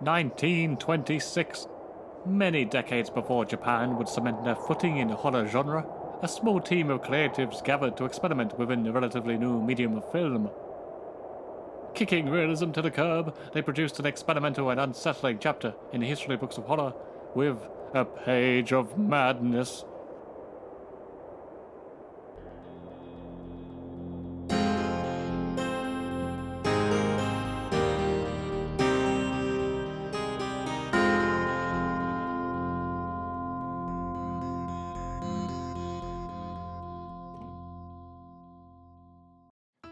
1926. Many decades before Japan would cement their footing in the horror genre, a small team of creatives gathered to experiment within the relatively new medium of film. Kicking realism to the curb, they produced an experimental and unsettling chapter in the history books of horror with A Page of Madness.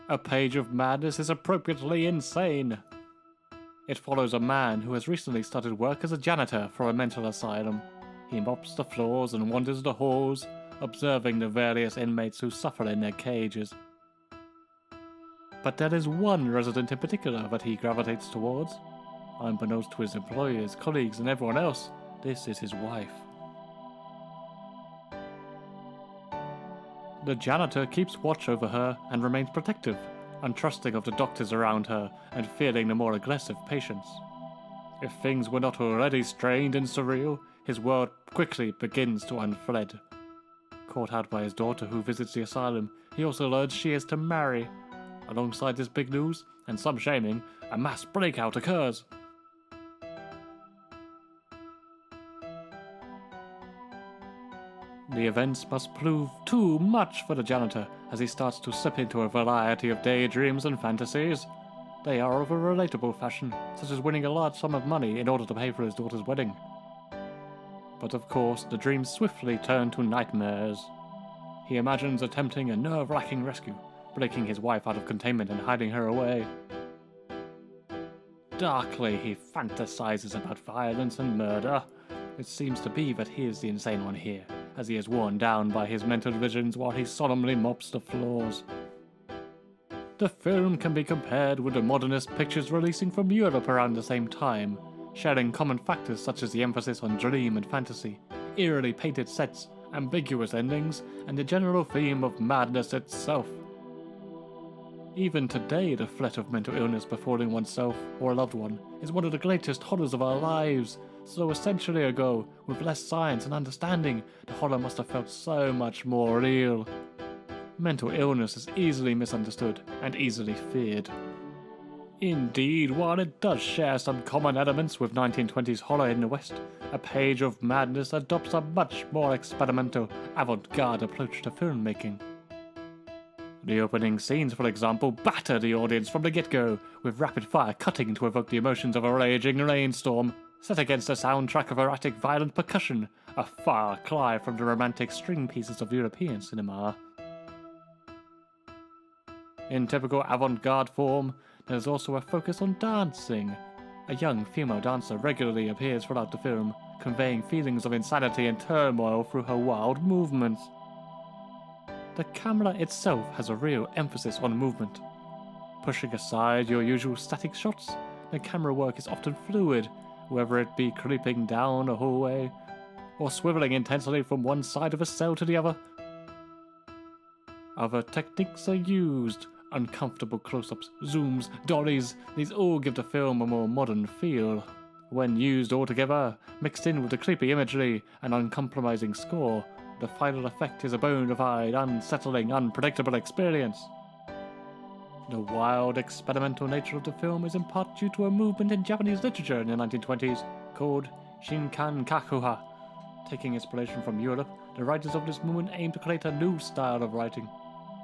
A Page of Madness is appropriately insane. It follows a man who has recently started work as a janitor for a mental asylum. He mops the floors and wanders the halls, observing the various inmates who suffer in their cages. But there is one resident in particular that he gravitates towards. Unbeknownst to his employers, colleagues, and everyone else, this is his wife. The janitor keeps watch over her and remains protective, untrusting of the doctors around her and fearing the more aggressive patients. If things were not already strained and surreal, his world quickly begins to unfled. Caught out by his daughter who visits the asylum, he also learns she is to marry. Alongside this big news, and some shaming, a mass breakout occurs. The events must prove too much for the janitor as he starts to slip into a variety of daydreams and fantasies. They are of a relatable fashion, such as winning a large sum of money in order to pay for his daughter's wedding. But of course, the dreams swiftly turn to nightmares. He imagines attempting a nerve-wracking rescue, breaking his wife out of containment and hiding her away. Darkly, he fantasizes about violence and murder. It seems to be that he is the insane one here, as he is worn down by his mental visions while he solemnly mops the floors. The film can be compared with the modernist pictures releasing from Europe around the same time, sharing common factors such as the emphasis on dream and fantasy, eerily painted sets, ambiguous endings, and the general theme of madness itself. Even today, the threat of mental illness befalling oneself or a loved one is one of the greatest horrors of our lives. So a century ago, with less science and understanding, the horror must have felt so much more real. Mental illness is easily misunderstood and easily feared. Indeed, while it does share some common elements with 1920s horror in the West, A Page of Madness adopts a much more experimental, avant-garde approach to filmmaking. The opening scenes, for example, batter the audience from the get-go, with rapid-fire cutting to evoke the emotions of a raging rainstorm, set against a soundtrack of erratic violent percussion, a far cry from the romantic string pieces of European cinema. In typical avant-garde form, there is also a focus on dancing. A young female dancer regularly appears throughout the film, conveying feelings of insanity and turmoil through her wild movements. The camera itself has a real emphasis on movement. Pushing aside your usual static shots, the camera work is often fluid, whether it be creeping down a hallway, or swiveling intensely from one side of a cell to the other. Other techniques are used. Uncomfortable close-ups, zooms, dollies, these all give the film a more modern feel. When used all together, mixed in with the creepy imagery and uncompromising score, the final effect is a bona fide, unsettling, unpredictable experience. The wild, experimental nature of the film is in part due to a movement in Japanese literature in the 1920s called Shinkankakuha. Taking inspiration from Europe, the writers of this movement aimed to create a new style of writing,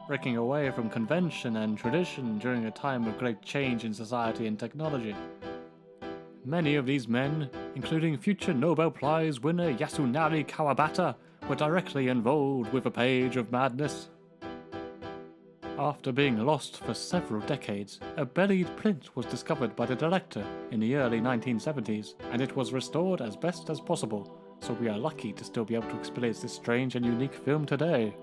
breaking away from convention and tradition during a time of great change in society and technology. Many of these men, including future Nobel Prize winner Yasunari Kawabata, were directly involved with A Page of Madness. After being lost for several decades, a buried print was discovered by the director in the early 1970s, and it was restored as best as possible, so we are lucky to still be able to experience this strange and unique film today.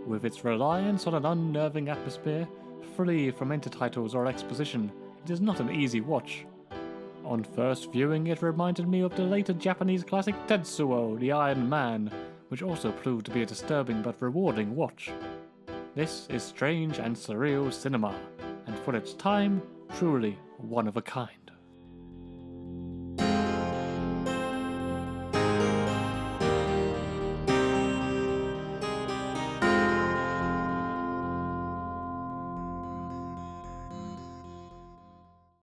With its reliance on an unnerving atmosphere, free from intertitles or exposition, it is not an easy watch. On first viewing, it reminded me of the later Japanese classic Tetsuo, the Iron Man, which also proved to be a disturbing but rewarding watch. This is strange and surreal cinema, and for its time, truly one of a kind.